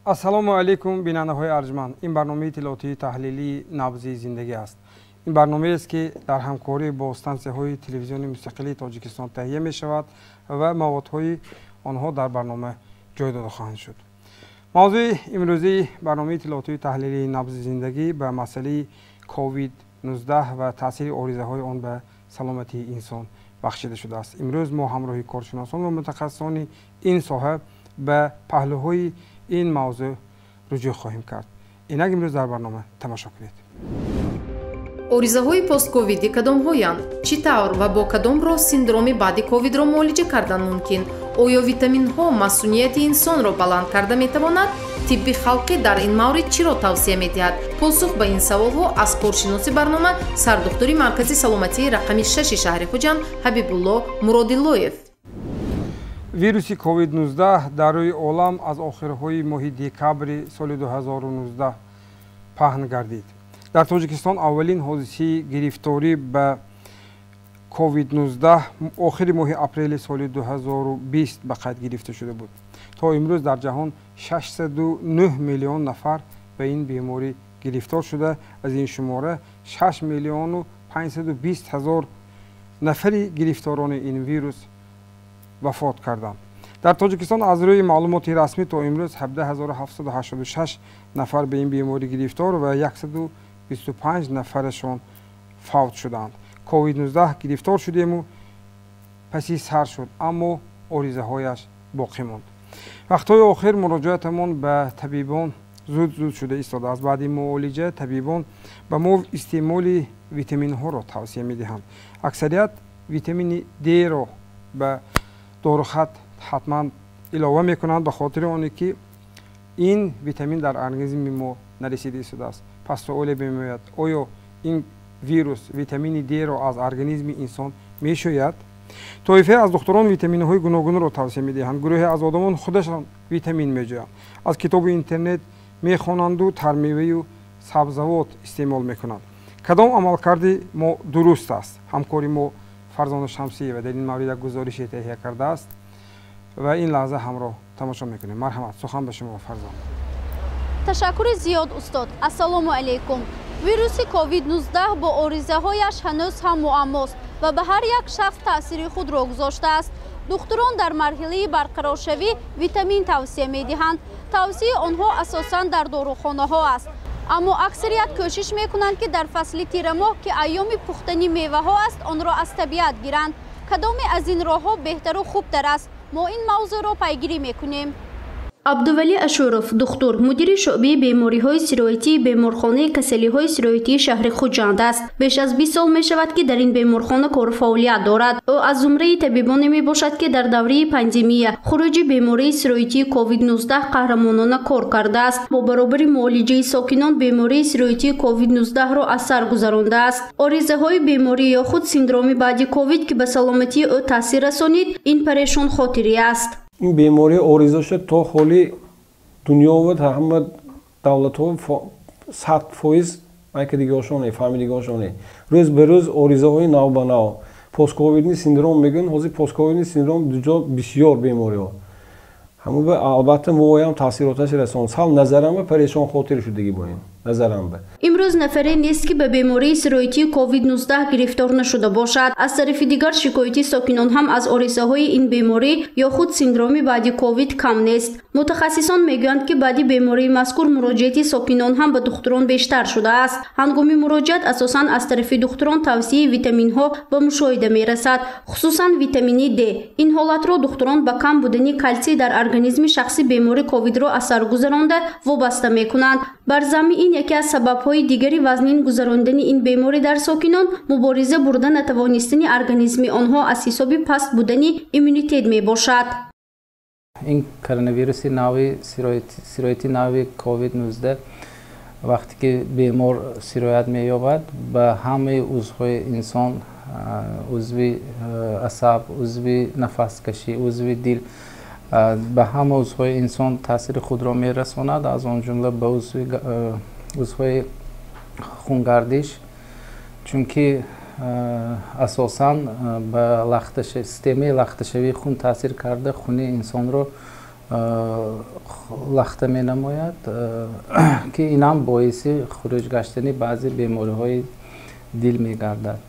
السلام علیکم بیننده‌های ارجمند. این برنامه اطلاعاتی تحلیلی نبض زندگی است. این برنامه است که در همکاری با استانسی‌های تلویزیونی مستقلی تاجیکستان تهیه می شود و موادهای آنها در برنامه جای داده خواهند شد. موضوع امروزی برنامه اطلاعاتی تحلیلی نبض زندگی به مسئله کووید 19 و تاثیر آریزه‌های آن به سلامتی انسان بخشیده شده است. امروز ما همراه کارشناسان و متخصصان این ساحه به پهلوهای این موضوع رجوع خواهیم کرد. اینک امروز در برنامه تماشا کنید. اوریزه‌های پست کوویدی کدام‌هایند؟ چی طور و با کدام راه سیندروم بعد کووید را معالجه کردن ممکن؟ آیا ویتامین‌ها مسئولیت انسان را بلند کرده می‌تواند؟ طب خلقی در این مورد چی را توصیه می‌دهد؟ پاسخ به این سوال‌ها از کارشناس برنامه سردکتر مرکز سلامتی رقم 6 شهر خوجند حبیب الله مراداللویف. ویروس کووید 19 در روی عالم از آخرهای ماه دکبر سال 2019 پهن گردید. در تاجیکستان اولین حادثه گرفتاری به کووید 19 آخر ماه اپریل سال 2020 به قید گرفته شده بود. تا امروز در جهان 609 میلیون نفر به این بیماری گرفتار شده. از این شماره 6 میلیون و 520 هزار نفری گرفتاران این ویروس وفات کردند. در تاجیکستان از روی معلومات رسمی تا امروز 17786 نفر به این بیماری گرفتار و 125 نفرشان فوت شدند. کووید 19 گرفتار شدیم و پسی سر شد، اما آریزه هایش باقی ماند. وقتهای آخر مراجعتمان به طبیبان زود شده ایستاده است. بعد معالجه طبیبان به ما استعمال ویتامین ها را توصیه می دهند. اکثریت ویتامین دی را به داروخط حتما علاوه می کنند به خاطر آنه که این ویتامین در ارگانیسم ما نرسیده ایستاده است. پس سوال میآید آیا این ویروس ویتامین دی را از ارگانیسم انسان می شوید؟ طایفه از دکتران ویتامین های گوناگون را توصیه می دهند. گروه از آدمان خودشان ویتامین می جویند. از کتاب اینترنت می خوانند و ترمیوی و سبزیجات استعمال می کنند. کدام عملکرد ما درست است؟ همکاری ما فرزان شمسی و در این مورد گزارش تهیه کرده است و این لحظه همراه تماشا میکنیم. مرحمت، سخن به شما فرزان. تشکر زیاد استاد. السلام علیکم. ویروس کووید 19 با آریزه هایش هنوز هم معماست و به هر یک شخص تاثیر خود را گذاشته است. دکتران در مرحله برقرار شوی ویتامین توصیه می دهند. توصیه آنها اساساً در داروخانه ها است. اما اکثریت کوشش می کنند که در فصل تیر ماه که ایام پختنی میوه ها است آن را از طبیعت گیرند. کدام از این راه ها بهتر و خوبتر است؟ ما این موضوع را پیگیری می کنیم. عبدالولی اشورف دکتر مدیر شعبه بیماری‌های سرایتی بیمارخانه کسلی‌های سرایتی شهر خوجند است. بیش از 20 سال می‌شود که در این بیمارخانه کار فعالیت دارد. او از زمره طبیبان میباشد که در دوره پاندمی خروج بیماری سرایتی کووید 19 قهرمانانه کار کرده است. با برابر معالجه ساکنان بیماری سرایتی کووید 19 را از سر گذرانده است. آریزه‌های بیماری یا خود سندروم بعد کووید که به سلامتی او تاثیر رسانید این پریشان خاطری است. این بیماری آریزه شد تا حالی دنیا و همه دولت ها 100% که دیگه شونه فهمیدگی شونه روز به روز آریزه های نو به نو پست کووید سندروم میگن. حاضر پست کووید سندروم دوجا بسیار بیماری ها همون به البته مویم تاثیراتش رساند. حال نظرم پریشان خاطر شدگی با این نظرم به امروز نفری نیست که به بیماری سرایتی کووید 19 گرفتار نشده باشد. از طرف دیگر شکایتی ساکنان هم از آریزه های این بیماری یا خود سندروم بعد کووید کم نیست. متخصصان میگویند که بعد بیماری مذکور مراجعت ساکنان هم به دکتران بیشتر شده است. هنگام مراجعت اساساً از طرف دکتران توصیه ویتامین ها به مشاهده میرسد، خصوصاً ویتامین دی. این حالت را دکتران به کم بودن کلسی در ارگانیسم شخصی بیماری کووید را اثر گذرانده وابسته میکنند. بر ضمن این یکی از سبب‌های دیگری وزنین گذراندن این بیماری در ساکنان مبارزه بردن نتوانستن ارگانیسم آنها از حساب پست بودن ایمونیته می باشد. این کرونا ویروس نوی سرایتی نوی کووید 19 وقتی که بیمار سرایت می یابد به همه عضوهای انسان، عضو عصب، عضو نفس کشی، عضو دل، به همه عضوهای انسان تاثیر خود را می رساند. از آن جمله به عضوهای خونگردش، چون که اساساً به سیستم لخته‌شوی خون تاثیر کرده، خون انسان رو лахта менамояд ки инам боиси хуруҷ гаштани баъзе бемориҳои дил мегардад.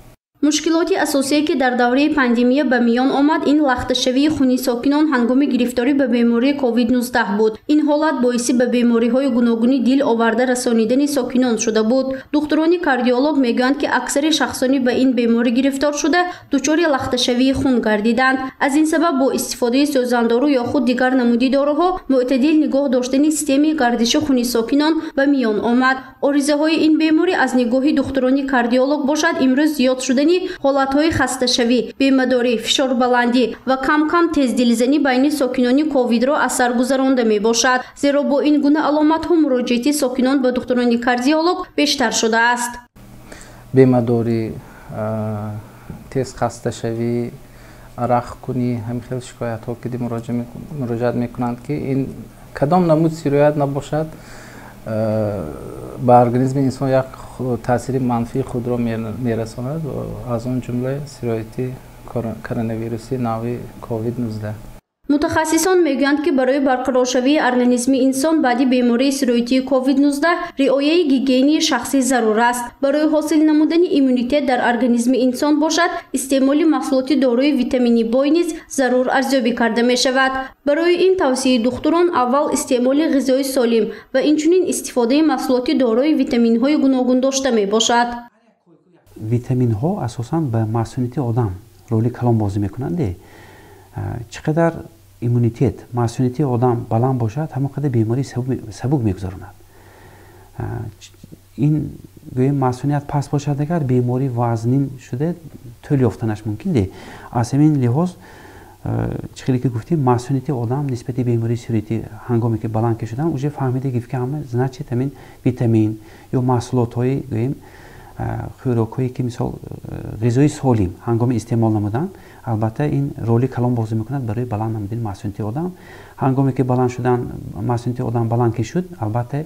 мушкилоти асосие ки дар давраи пандемия ба миён омад ин лахташавии хуни сокинон ҳангоми гирифторӣ ба бемории COVID-19 буд. Ин ҳолат боиси ба бемориҳои гуногуни дил оварда расонидани сокинон шуда буд. духтурони кардиолог мегӯянд ки аксари шахсони ба ин беморӣ гирифтор шуда дучори лахташавии хун гардиданд. Аз ин сабаб бо истифодаи сӯзандору ё худ дигар намуди дороҳо мӯътадил нигоҳ доштани системаи гардиши хуни сокинон ба миён омад. оризаҳои ин беморӣ аз нигоҳи духтурони кардиолог бошад имрӯз зиёд шудани ҳолатҳои хасташавӣ, бемадорӣ, фишорбаландӣ ва кам-кам тездилзанӣ байни сокинони ковидро аз сар гузаронда мебошад. Зеро бо ин гуна аломатҳо муроҷиати сокинон ба духтурони кардиолог бештар шудааст. бемадорӣ, тез хасташавӣ, рахкунӣ, ҳамин хел шикоятҳо ки муроҷиат мекунанд ки ин кадом намуд сироят набошад ба организми инсон як таъсири манфии худро мерасонад, аз он ҷумла сирояти коронавируси нави COVID-19. мутахассисон мегӯянд ки барои барқароршавии организми инсон баъди бемории сироятии COVID-19 риояи гигиении шахсӣ зарур аст. барои ҳосил намудани иммунитет дар организми инсон бошад истеъмоли маҳсулоти дорои витамини бой низ зарур арзёбӣ карда мешавад. барои ин тавсияи духтурон аввал истеъмоли ғизои солим ва инчунин истифодаи маҳсулоти дорои витаминҳои гуногун дошта мебошад. витаминҳо асосан ба масъулияти одам роли калон бозӣ мекунанд. чӣ қадар иммунитет масъулияти одам баланд бошад ҳамон қадар беморӣ сабук мегузаронад. ин гӯем масъулият паст бошад агар беморӣ вазнин шуда тӯл ёфтанаш мумкин де. аз ҳамин лиҳоз чӣ хеле ки гуфтем масъулияти одам нисбати бемории сироятӣ ҳангоме ки баланд кашидан уже фаҳмида ки значит ҳамин витамин ё маҳсулотҳои гӯем хӯрокҳое ки мисол ғизои солим ҳангоми истеъмол намудан албатта ин роли калон бозӣ мекунад барои баланд намудани масъулияти одам. ҳангоме ки баланд шудан масъулияти одам баланд ки шуд албатта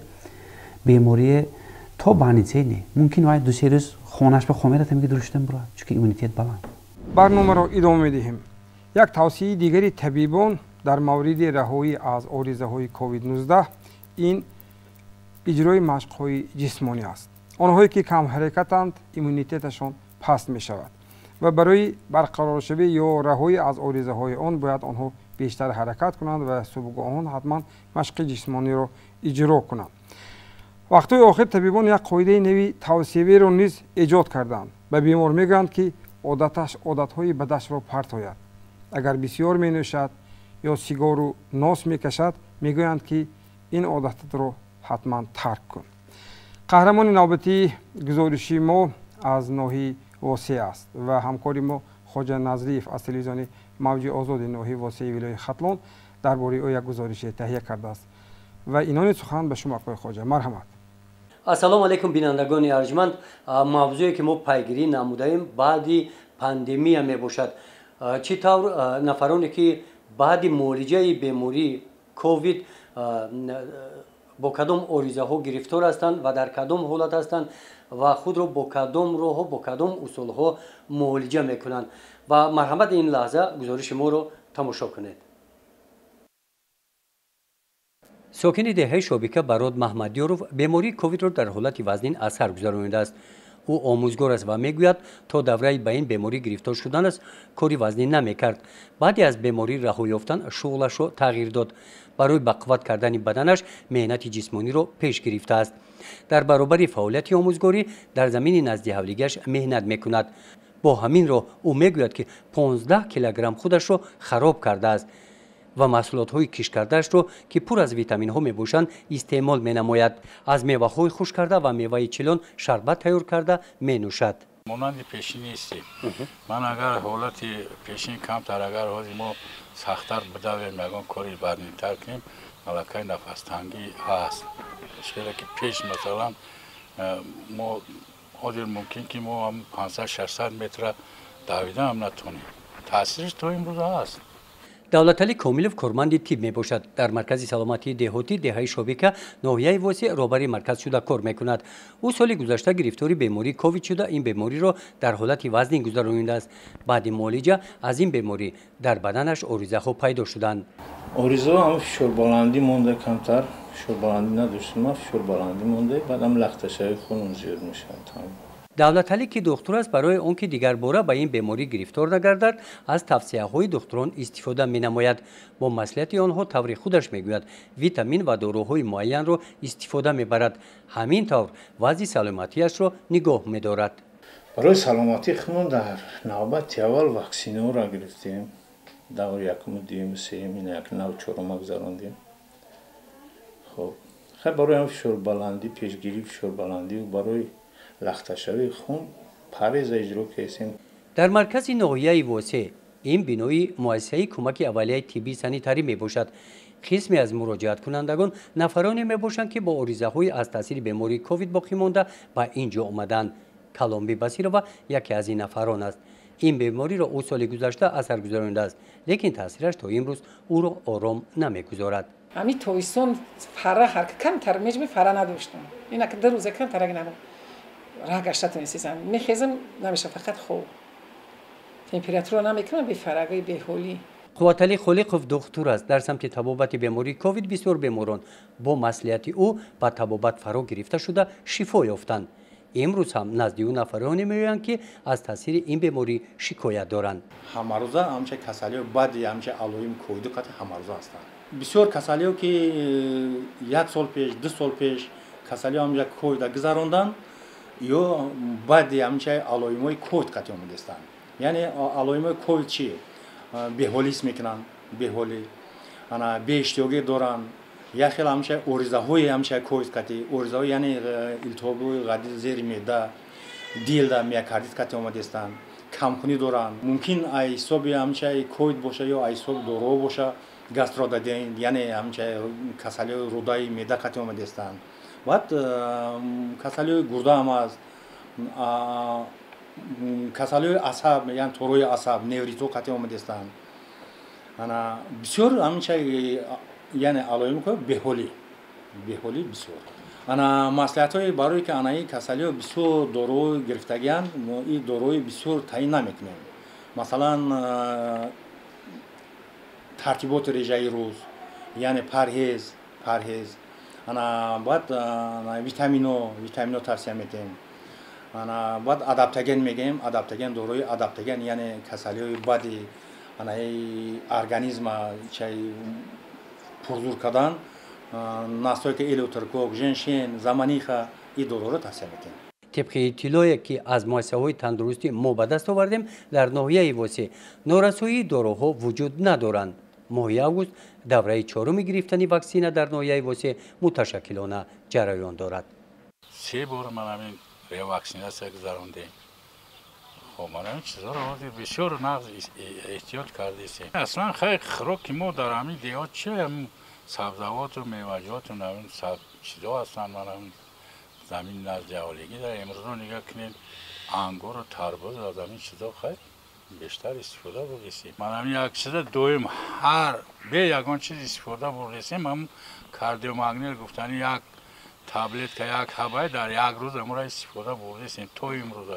беморие то баънитсае не мумкин вай ду-се рӯз хонаш ба хомера тамиги дурушдан бурад чунки иммунитет баланд. барномаро идома медиҳем. як тавсияи дигари табибон дар мавриди раҳоӣ аз оризаҳои COVID-19 ин иҷрои машқҳои ҷисмонӣ аст. онҳое ки камҳаракатанд иммунитеташон паст мешавад ва барои барқароршавӣ ё раҳоӣ аз оризаҳои он бояд онҳо бештар ҳаракат кунанд ва субҳгоҳон ҳатман машқи ҷисмониро иҷро кунанд. вақтҳои охир табибон як қоидаи нави тавсияверо низ эҷод карданд. ба бемор мегӯянд ки одатҳои бадашро партояд. агар бисёр менӯшад ё сигару нос мекашад мегӯянд ки ин одатро ҳатман тарк кун. қаҳрамони навбатии гузориши мо аз ноҳии восеъ аст ва ҳамкори мо хоҷа назриев аз телевизиони мавҷи озоди ноҳии восеъи вилояти хатлон дар бораи ӯ як гузорише таҳия кардааст ва инони сухан ба шумо оқои хоҷа. марҳамат. ассалому алайкум бинандагони арҷманд. мавзӯе ки мо пайгирӣ намудаем баъди пандемия мебошад. чӣ тавр нафароне ки баъди муолиҷаи бемории ковид бо кадом оризаҳо гирифтор ҳастанд ва дар кадом ҳолат ҳастанд ва худро бо кадом роҳҳо бо кадом усулҳо муолиҷа мекунанд. ва марҳамат ин лаҳза гузориши моро тамошо кунед. сокини деҳаи шобика барод маҳмадёров бемории ковидро дар ҳолати вазнин аз сар гузаронидааст. ӯ омӯзгор аст ва мегӯяд то давраи ба ин беморӣ гирифтор шуданаш кори вазнин намекард. баъде аз беморӣ раҳо ёфтан шуғлашро тағйир дод. барои бақувват кардани баданаш меҳнати ҷисмониро пеш гирифтааст. дар баробари фаъолияти омӯзгорӣ дар замини назди ҳавлигаш меҳнат мекунад. бо ҳамин роҳ ӯ мегӯяд ки 15 килограмм худашро хароб кардааст ва маҳсулотҳои кишкардаашро ки пур аз витаминҳо мебошанд истеъмол менамояд. аз меваҳои хушккарда ва меваи чилон шарбат тайёр карда менӯшад. монанди пешин нестем. ман агар ҳолати пешин камтар агар ҳозир мо сахтар бидавем ягон кори баднитар кунем малакаи нафастангӣ ҳаст. шере ки пеш масалан мо ҳозир мумкин ки мо 500-600 метра давида ҳам натонем. таъсириш то имрӯз ҳаст. давлатали комилов корманди тиб мебошад. дар маркази саломатии деҳотӣ деҳаи шобика ноҳияи восеъ роҳбари марказ шуда кор мекунад. ӯ соли гузашта гирифтори бемории ковид шуда ин бемориро дар ҳолати вазнин гузаронидааст. баъди муолиҷа аз ин беморӣ дар баданаш оризаҳо пайдо шуданд. оризаҳо ҳам фишорбаландӣ монда камтар фишорбаландӣ надоштам фишорбаландӣ монда баъдам лахташаи хунум зиёд мешавад. давлаталӣ ки духтур аст барои он ки дигар бора ба ин беморӣ гирифтор нагардад аз тавсияҳои духтурон истифода менамояд. бо маслиҳати онҳо таври худаш мегӯяд витамин ва доруҳои муайянро истифода мебарад. ҳамин тавр вазъи саломатиашро нигоҳ медорад. барои саломатии худмон дар навбати аввал ваксинаҳоро гирифтем. даври якуму дуюму сеюм ин як нав чорума гузарондем. хоб хай барои ҳам фишорбаландӣ пешгирии фишорбаландӣ барои лахташавии хун парҳеза иҷро кардем. дар маркази ноҳияи восеъ ин бинои муассисаи кӯмаки аввалияи тиббии санитарӣ мебошад. қисме аз муроҷиаткунандагон нафароне мебошанд ки бо оризаҳои аз таъсири бемории ковид боқӣ монда ба ин ҷо омаданд. каломби басирова яке аз ин нафарон аст. ин бемориро ӯ соли гузашта асар гузаронидааст, лекин таъсираш то имрӯз ӯро ором намегузорад. ҳамин тобистон фара камтар меҷми фара надоштам. инак ду рӯза камтар агнам рагашта тунистам. мехезам намеша фақат хоб. температура намекунам бефарагои беҳолӣ. қувватали холиқов духтур аст. дар самти табобати бемории ковид бисёр беморон бо маслиҳати ӯ ба табобат фаро гирифта шуда шифо ёфтанд. имрӯз ҳам назди ӯ нафароне меоянд ки аз таъсири ин беморӣ шикоят доранд. ҳамарӯза ҳамча касалиҳо баъди ҳамча алоими ковиду қати ҳамарӯза ҳастанд. бисёр касалиҳо ки 1 сол пеш 2 сол пеш касалиҳо ҳамча ковида гузаронданд ё баъди ҳамча алоимҳои ковид қати омадастанд. яъне алоимҳои ковид чи беҳолист мекунанд беҳолӣ ана беиштиёгӣ доранд я хел ҳамча оризаҳои ҳамча ковид қати оризаҳои яъне илтиҳоби ғади зери меъда дилда миокардит қати омадастанд камхунӣ доранд мумкин аз ҳисоби ҳамча ковид боша ё аз ҳисоби доруҳо боша гастродаден яъне ҳамча касалиҳои рӯдаи меъда қати омадастанд. баъд касалиҳои гурда ҳам аст касалиҳои асаб яъне торои асаб невритҳо қати омадастанд. ана бисёр ҳамча яъне алоими ко беҳолӣ бисёр ана маслиҳатҳои барои ки анаи касалиҳо бисёр доруҳо гирифтагианд мо ин доруҳои бисёр таъин намекунем. масалан тартиботи режаи рӯз яъне парҳез ана баъд витамино тавсия метем. ана баъд адаптоген мегӯем адаптоген доруҳои адаптоген яъне касалиҳои баъди анаи организма чай пурзур кардан настои ки элеутеркок женшен заманиха ин доруҳоро тавсия метем. طبق اطلاعی که از مؤسسه‌های تندرستی ما به دست آوردیم در ناحیه واسه نارسایی داروها وجود ندارند. ماه اوگوست دوره چهارم گرفتن واکسن در ناحیه واسه متشکلانه جریان دارد. 3 بار من همین ریواکسیناسیون گذروندم. خب من همین چیزا رو بسیار نقض احتیاط کردیم. اصلا خیلی خوراک ما در همین دیهات چه هم سبزیجات و میوه‌جات و همین چیزا هستن. من همین زمین نزد جوالگی داره امروز رو نگاه کنین انگور و تربوز از همین چیزا خیلی بیشتر استفاده بکنیم. من همین یک چیز دویم هر به یگان چیز استفاده بکنیم هم کاردیومگنل گفتن یک تابلت که یک حبای در یک روز امروز استفاده بکنیم تا امروز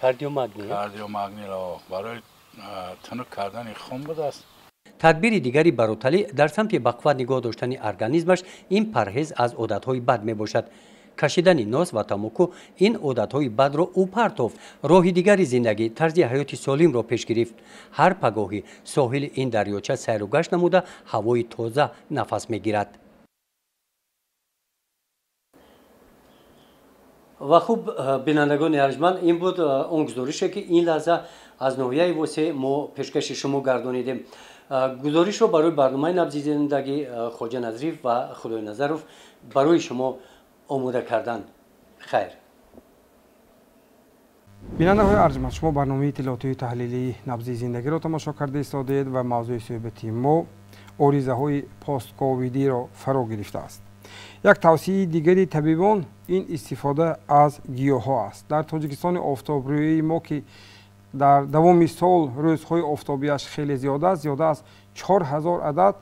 کاردیومگنل برای تنک کردن خون بود است. تدبیر دیگری براتلی در سمت بقوت نگاه داشتن ارگانیسمش این پرهیز از عادت‌های بد میباشد. کشیدن ناز و تاموکو این عادت‌های بد را او پرتافت. راه دیگری زندگی طرز حیات سالم را پیش گرفت. هر پگاهی ساحل این دریاچه سیر و گشت نموده هوای تازه نفس میگیرد. و خوب بینندگان ارجمند این بود اون گزارشی که این لحظه از ناحیه واسه ما پیشکش شما گردانیدیم. گزارش رو برای برنامه نبض زندگی خواجه نظریف و خدای نظروف برای شما آماده کردن. خیر. بینندگان ارجمند شما برنامه اطلاعاتی تحلیلی نبض زندگی را تماشا کرده استادید و موضوع صحبتی ما آرزه‌های پست کوویدی را فرا گرفته است. یک توصیه دیگری طبیبان این استفاده از گیاها است. در تاجیکستان آفتابرویی ما که дар давоми сол рӯзҳои офтобиаш хеле зиёд аст 4000 адад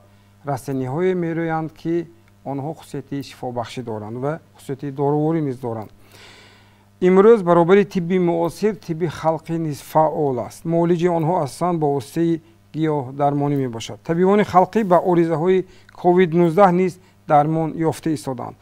растениҳое мерӯянд ки онҳо хусусияти шифобахшӣ доранд ва хусусияти дороворӣ низ доранд. имрӯз баробари тибби муосир тибби халқӣ низ фаъол аст. муолиҷи онҳо асосан бо воситаи гиёҳдармонӣ мебошад. табибони халқӣ ба оризаҳои COVID-19 низ дармон ёфта истоданд.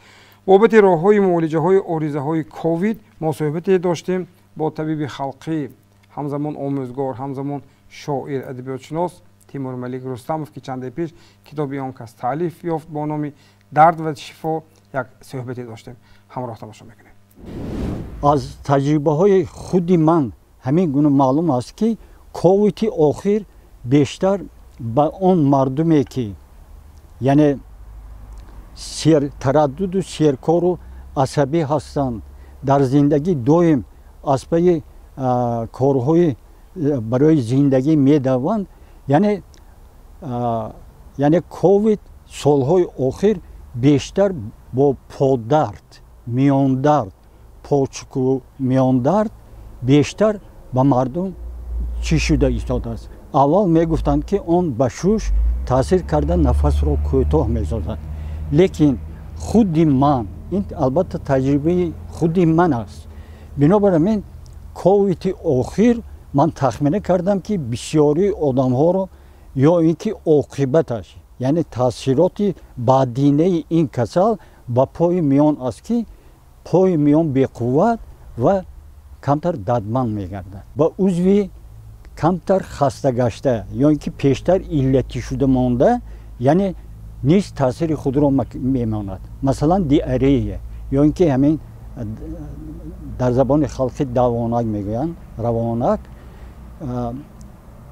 бобати роҳҳои муолиҷаҳои оризаҳои ковид мо суҳбате доштем бо табиби халқӣ ҳамзамон омӯзгор ҳамзамон шоир адабиётшинос Тимур Малик Рустамов ки чанде пеш китоби он кас таълиф ёфт бо номи дард ва шифо як суҳбате доштем. ҳамроҳ тамошо мекунем. аз таҷрибаҳои худи ман ҳамин гуна маълум аст ки ковиди охир бештар ба он мардуме ки яъне тараддуду серкору асабӣ ҳастанд дар зиндагӣ доим аз пайи корҳои барои зиндагӣ медаванд яъне ковид солҳои охир бештар бо поддард миёндард почку миёндард бештар ба мардум чӣ шуда истодааст. аввал мегуфтанд ки он ба шуш таъсир карда нафасро кӯтоҳ месозад. лекин худи ман ин албатта таҷрибаи худи ман аст. бинобар ҳамин ковиди охир ман тахмина кардам ки бисёрии одамҳоро ё ин ки оқибаташ яъне таъсироти баъдинаи ин касал ба пои миён аст ки пои миён беқувват ва камтар дардманд мегардад. ба узви камтар хаста гашта ё ин ки пештар иллатӣ шуда монда яъне низ таъсири худро мемонад. масалан диарея ё ин ки ҳамин дар забони халқӣ давонак мегӯянд равонак.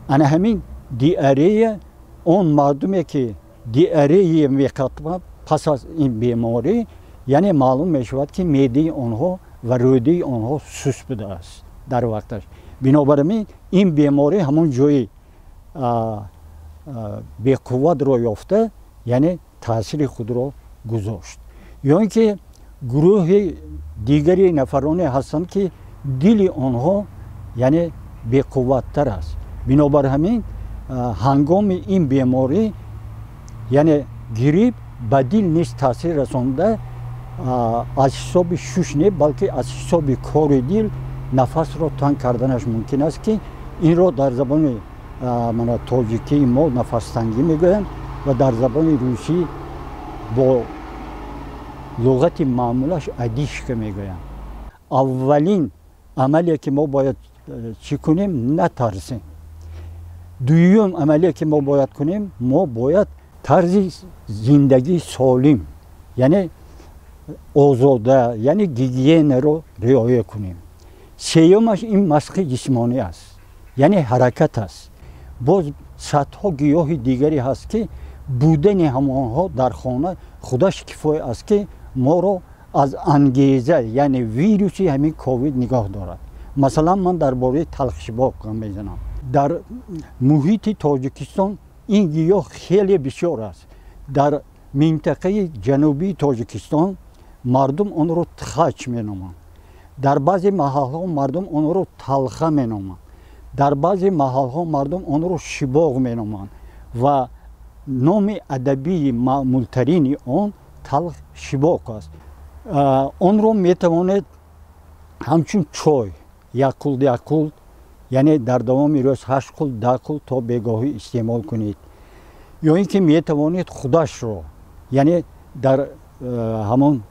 ана ҳамин диарея он мардуме ки диарея меқатмад пас аз ин беморӣ яъне маълум мешавад ки меъдаи онҳо ва рӯдаи онҳо сус будааст дар вақташ. бинобар ин ин беморӣ ҳамон ҷои беқувватро ёфта яъне таъсири худро гузошт. ё ин ки гурӯҳи дигари нафароне ҳастанд ки дили онҳо яъне беқувваттар аст. бинобар ҳамин ҳангоми ин беморӣ яъне гириб ба дил низ таъсир расонда аз ҳисоби шуш не балки аз ҳисоби кори дил нафасро танг карданаш мумкин аст ки инро дар забони тоҷикии мо нафастангӣ мегӯянд ва дар забони русӣ бо луғати маъмулаш адишка мегӯянд. аввалин амале ки мо бояд чӣ кунем натарсем. дуюм амале ки мо бояд кунем мо бояд тарзи зиндагии солим яъне озода яъне гигиенаро риоя кунем. сеюмаш ин машқи ҷисмонӣ аст яъне ҳаракат аст. боз садҳо гиёҳи дигаре ҳаст ки будани ҳамонҳо дар хона худаш кифоя аст ки моро аз ангеза яъне вируси ҳамин ковид нигоҳ дорад. масалан ман дар бораи талхишбок гам мезанам. дар муҳити тоҷикистон ин гиёҳ хеле бисёр аст. дар минтақаи ҷанубии тоҷикистон мардум онро тхач меноманд. дар баъзе маҳалҳо мардум онро талха меноманд. дар баъзе маҳалҳо мардум онро шибоғ меноманд ва номи адабии маъмултарини он талх шибоқ аст. онро метавонед ҳамчун чой якулд яъне дар давоми рӯз 8 қулд 10 қулд то бегоҳӣ истеъмол кунед. ё ин ки метавонед худашро яъне дар ҳамон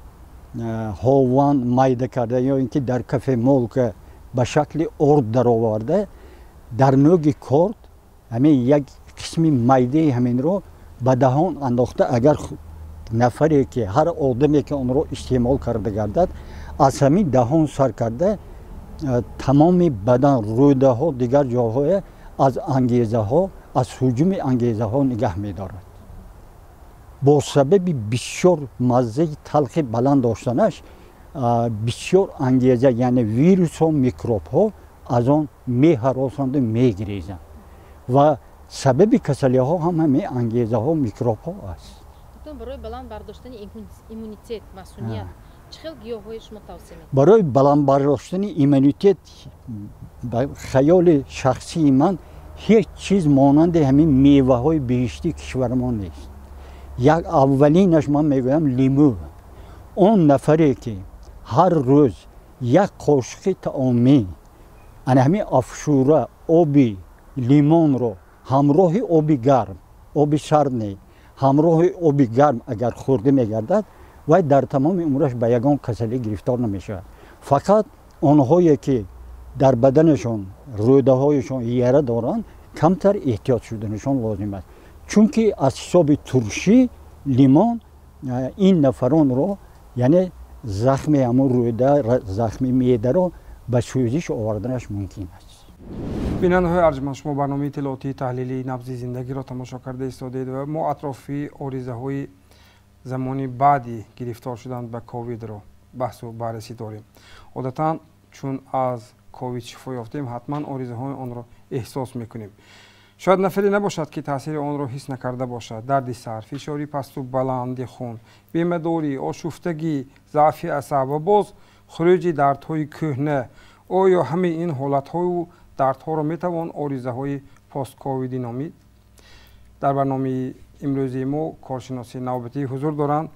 ҳован майда карда ё ин ки дар кафемолка ба шакли орд дароварда дар нӯги корд ҳамин як қисми майдаи ҳаминро ба даҳон андохта агар нафаре ки ҳар одаме ки онро истеъмол карда гардад аз ҳамин даҳон сар карда тамоми бадан рӯдаҳо дигар ҷоҳое аз ангезаҳо аз ҳуҷуми ангезаҳо нигаҳ медорад. бо сабаби бисёр маззаи талхи баланд доштанаш бисёр ангеза яъне вирусҳо микробҳо аз он меҳаросанду мегирезанд ва сабаби касалиҳо ҳам ҳамин ангезаҳо микробҳо аст. барои баланд бардоштани иммунитет масъулият چه خیلی گیاه‌های شما توصیه می‌کنید؟ برای بلند ایمنیتت خیال شخصی من هیچ چیز مانند همین میوه های بهشتی کشورمان نیست. یک اولینش من میگویم لیمو. اون نفری که هر روز یک قاشق طعامی همین افشوره آبی لیمون رو همراه آبی گرم، آبی سرد نه، همراه آبی گرم اگر خورده میگردد و در تمام عمرش به یگان کسلی گرفتار نمیشه. فقط آنهایی که در بدنشان روده هایشان یره دارند کمتر احتیاط شدنشان لازم است، چون که از حساب ترشی لیمون این نفران رو یعنی زخم همون روده، زخم معده رو به سوزش آوردنش ممکن است. بیننده های ارجمند، شما برنامه اطلاعاتی تحلیلی نبض زندگی را تماشا کرده ایستادید و ما اطرافی آریزه های زمانی بعدی گرفتار شدن به کووید را بحث و بررسی داریم. عادتاً چون از کووید شفا یافتیم حتما آریزه های آن را احساس میکنیم. شاید نفری نباشد که تاثیر آن را حس نکرده باشد. درد سر، فشاری پست و بلند خون، بیمه‌داری، آشفتگی، ضعف اعصاب و باز خروج دردهای کهنه. آیا همه این حالت‌ها و دردها را میتوان آریزه های پست کوویدی نامید؟ در برنامه امروزی ما کارشناسی نوبتی حضور دارند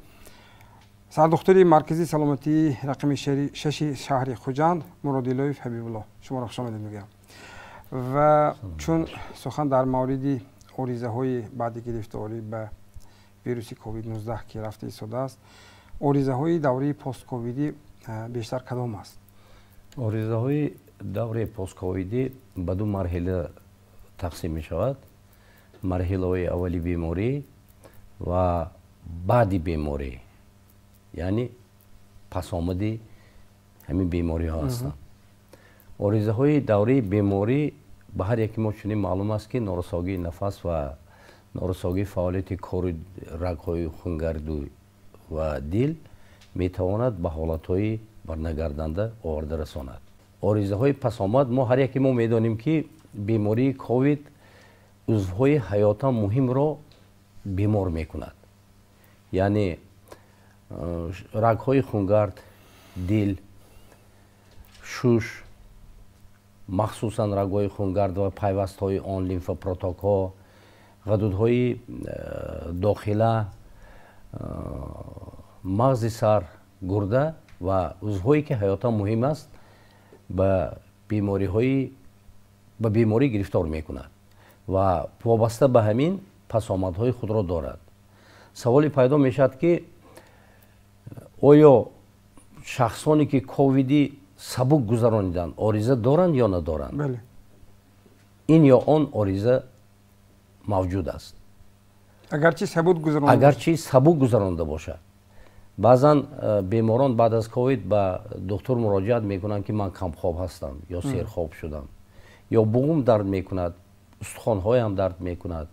سردختری مرکزی سلامتی رقم 6 شهر خوجند مرادیلوف حبیب الله. شما را خوش آمدید میگم. و چون سخن در مورد آریزه های بعد گرفتاری به ویروس کووید 19 که رفته ایستاده است، آریزه های دوره پست کوویدی بیشتر کدام است؟ آریزه های دوره پست کوویدی به دو مرحله تقسیم می شود. مرحله های اولی بیماری و بعدی بیماری، یعنی پس آمدی همین بیماری ها هستند. آریزه های دوره بیماری به هر یک ما چنین معلوم است که نارسایی نفس و نارسایی فعالیت کار رگ های خونگردی و دل می تواند به حالت های برنگردنده آورده رساند. آریزه های پس آمد ما هر یکی ما می دانیم که بیماری کووید عضوهای حیاتا مهم را بیمار می کند. یعنی رگ های خونگرد، دل، شش، مخصوصا رگ های خونگرد و پیوست های آن، لیمفوپروتاک ها، غدودهای داخله، مغز سر، گرده و عضوهایی که حیاتا مهم است به بیماری گرفتار می کند و وابسته به همین پس آمدهای خود را دارد. سوالی پیدا می شد که آیا شخصانی که کوویدی سبک گذرانیدن آریزه دارند یا ندارند؟ بله. این یا آن آریزه موجود است. اگرچه سبک گذرانده باشد. بعضا بیماران بعد از کووید به دکتر مراجعت میکنند که من کم خواب هستم یا سیر خواب شدم یا بوم درد میکند، استخوان‌هایم درد میکند،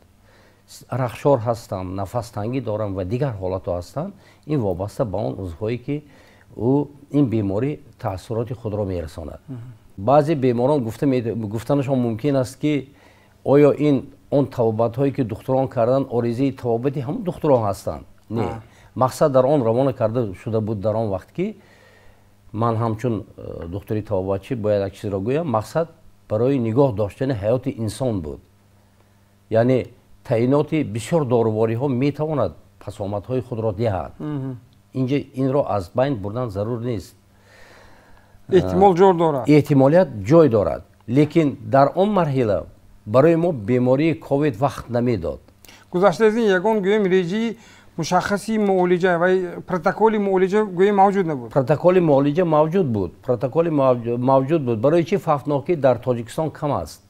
رخشار هستم، نفس تنگی دارم و دیگر حالات هستند. این وابسته به اون عضوهایی که این بیماری تاثیرات خود را میرساند. بعضی بیماران گفتنشان ممکن است که آیا این اون توابط هایی که دکتران کردن آریزه توابطی هم دکتران هستند؟ نه. مقصد در آن روانه کرده شده بود در آن وقت که من همچون دکتری توابطچی باید یک چیز را گویم، مقصد برای نگاه داشتن حیات انسان بود. یعنی تعیینات بسیار دارواری ها می تواند پس آمد های خود را دهد. اینجا این را از بین بردن ضرور نیست. احتمال جور دارد. احتمالیت جای دارد. لیکن در آن مرحله برای ما بیماری کووید وقت نمیداد. گذشته از این یگان گویم ریجی مشخصی معالجه و پروتکل معالجه گویم موجود نبود. پروتکل معالجه موجود بود. پروتکل موجود بود. برای چی فافتناکی در تاجیکستان کم است؟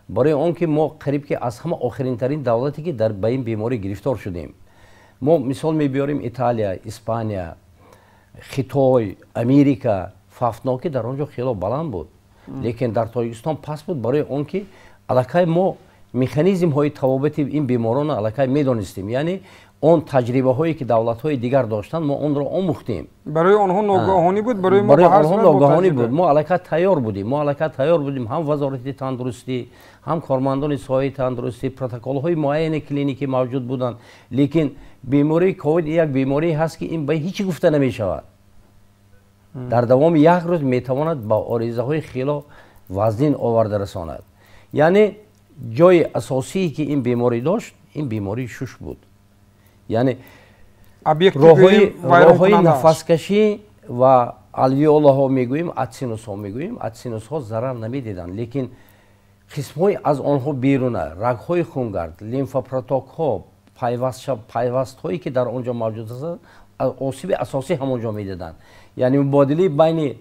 برای آن که ما قریب که از همه آخرین ترین دولتی که در به این بیماری گرفتار شدیم. ما مثال میبیاریم ایتالیا، اسپانیا، خیتای، امریکا، فافتناکی در آنجا خیلی بلند بود. لیکن در تاجیکستان پس بود. برای آن که علاقه ما مکانیزم های توابط این بیماران علاقه میدانستیم. یعنی اون تجربه هایی که دولت های دیگر داشتن ما اون را آموختیم. برای آنها ناگهانی بود، برای ما ناگهانی بود. ما علاقه تیار بودیم. هم وزارت تندرستی، هم کارمندان سایه تندرستی، پروتکل های معین کلینیکی موجود بودند. لیکن بیماری کووید یک بیماری هست که این به هیچ گفته نمی شود. در دوام یک روز میتواند با آریزه های خیلی وزن آورده رساند. یعنی جای اساسی که این بیماری داشت این بیماری شش بود. یعنی راههای نفس کشی و الویولا ها میگوییم، اتسینوس ها میگوییم، اتسینوس ها ضرر نمیدیدن، لیکن قسم های از آنها بیرونه، رگ های خونگرد، لیمفاپراتوک ها، پیوست هایی که در آنجا موجود هستند آسیب اساسی همونجا میدادن. یعنی مبادله بین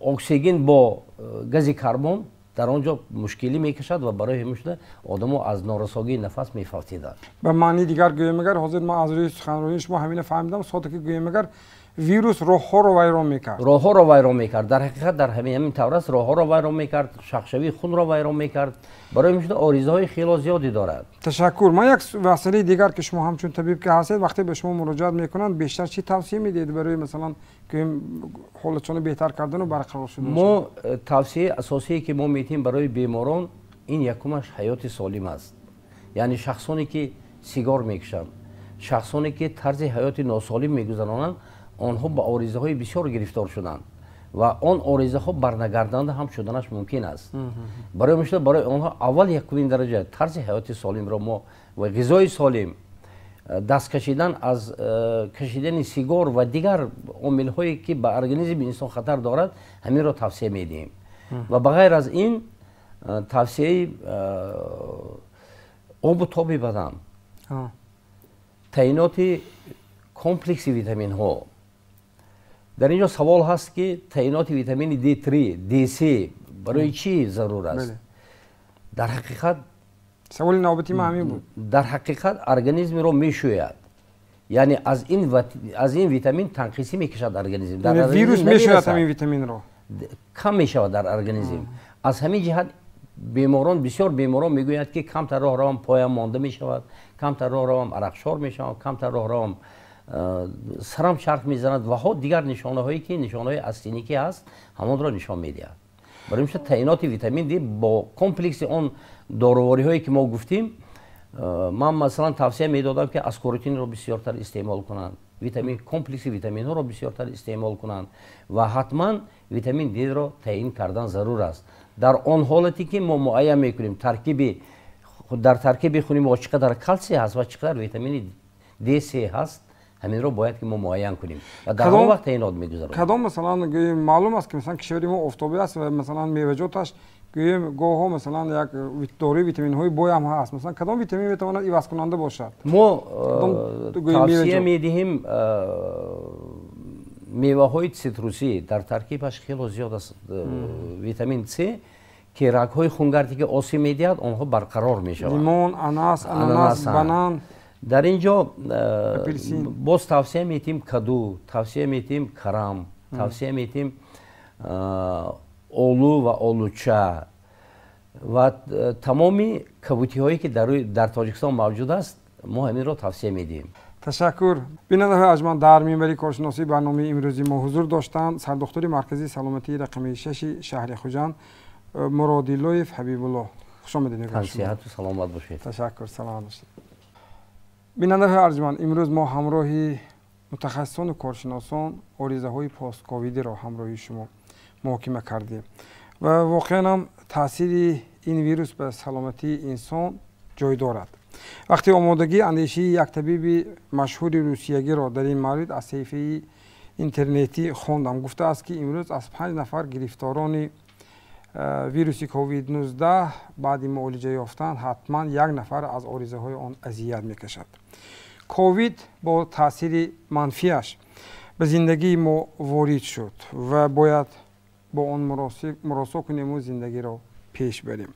اکسیژن با گاز کربن در آنجا مشکلی میکشد و برای همین آدمو از نارسایی نفس میفوتیدند. به معنی دیگر گویم اگر حاضر ما از روی سخنرانی شما همین فهمیدم صوتی که گویم اگر ویروس راه رو ویران میکرد. راه رو ویران میکرد. در حقیقت در همین طور است، راه رو ویران میکرد، شخشوی خون رو ویران میکرد. برای همین آریزه های خیلی زیادی دارد. تشکر. ما یک وسیله دیگر که شما همچون طبیب که هستید وقتی به شما مراجعه میکنن بیشتر چی توصیه میدید برای مثلا که حالتشون بهتر کردن و برقرار شدن؟ ما توصیه اساسی که ما میتیم برای بیماران این یکمش حیات سالم است. یعنی شخصانی که سیگار میکشند، شخصانی که طرز حیات ناسالم میگذرانند، آنها با آریزه های بسیار گرفتار شدند و آن آریزه ها برنگردانده هم شدنش ممکن است. برای آنها اول یکمین درجه طرز حیات سالم را ما و غذای سالم، دست کشیدن از کشیدن سیگار و دیگر عامل هایی که به ارگانیسم انسان خطر دارد همین را توصیه میدیم. و بغیر از این توصیه آب و تاب بدن، تعینات کمپلکس ویتامین ها. در اینجا سوال هست که تعینات ویتامین D3 D3 برای چی ضرور است؟ در حقیقت سوال نوبتی ما همین بود. در حقیقت ارگانیسم رو میشوید. یعنی از این ویتامین تنقیصی میکشد ارگانیسم. در ویروس میشوید همین ویتامین رو. کم میشود در ارگانیسم. از همین جهت بیماران بسیار بیماران میگویند که کمتر راه روم پایم مانده میشود، کمتر راه روم عرقشار میشود، کمتر راه روم سرم چرخ میزند و ها دیگر نشانه هایی که نشانه های استینیکی هست همون را نشان میدهد. برای همین تعینات ویتامین دی با کمپلکس اون دارویی هایی که ما گفتیم، من مثلا توصیه میدادم که اسکورتین رو بسیارتر استعمال کنند، ویتامین کمپلکس ویتامین ها رو بسیارتر استعمال کنند و حتما ویتامین دی رو تعیین کردن ضرور است. در آن حالتی که ما معاینه میکنیم در ترکیب خونی ما چقدر کلسیم هست و چقدر ویتامین D3 هست، همین رو باید که ما معاینه کنیم و در اون وقت تعیینات میگذاریم. کدام مثلا معلوم است که مثلا کشوری ما آفتابی است و مثلا میوه‌جاتش گواه مثلا یک داروی ویتامین های بوی هم هست، مثلا کدام ویتامین میتواند عوض کننده باشد؟ ما توصیه میدهیم میوه های سیتروسی در ترکیبش خیلی زیاد است ویتامین C که رگ های خونگردی که آسیب میدهد آنها برقرار میشود. لیمون، اناناس، بنان. در اینجا باز توصیه میتیم کدو، توصیه میتیم کرم، توصیه میتیم اولو و اولوچه و تمامی کبوتی هایی که در تاجیکستان موجود است ما همین را توصیه میدیم. تشکر. بیننده های ارجمند، در منبر کارشناسی برنامه امروزی ما حضور داشتند سردکتر مرکزی سلامتی رقم 6 شهر خوجند مرادیلویف حبیب الله. خوش آمدید. صحت و سلامت باشید. تشکر. سلام باشید. بیننده های ارجمند، امروز ما همراهی متخصصان و کارشناسان آریزه های پست کوویدی را همراهی شما محاکمه کردیم و واقعا هم تاثیر این ویروس به سلامتی انسان جای دارد. وقتی آمادگی اندیشی یک طبیب مشهور روسیگی را در این مورد از صفحه اینترنتی خواندم، گفته است که امروز از 5 نفر گرفتاران ویروس کووید 19 بعد معالجه یافتن حتما 1 نفر از آریزه های آن اذیت میکشد. کووید با تاثیر منفیش به زندگی ما وارد شد و باید با آن مراسا کنیم و زندگی را پیش بریم.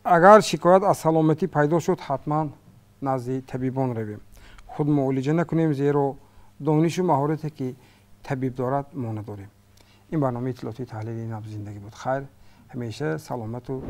اگر شکایت از سلامتی پیدا شد حتما نزد طبیبان رویم. خود معالجه نکنیم زیرا دانش و مهارتی که طبیب دارد ما نداریم. این برنامه اطلاعاتی تحلیلی نبض زندگی بود. خیر، همیشه سلامت و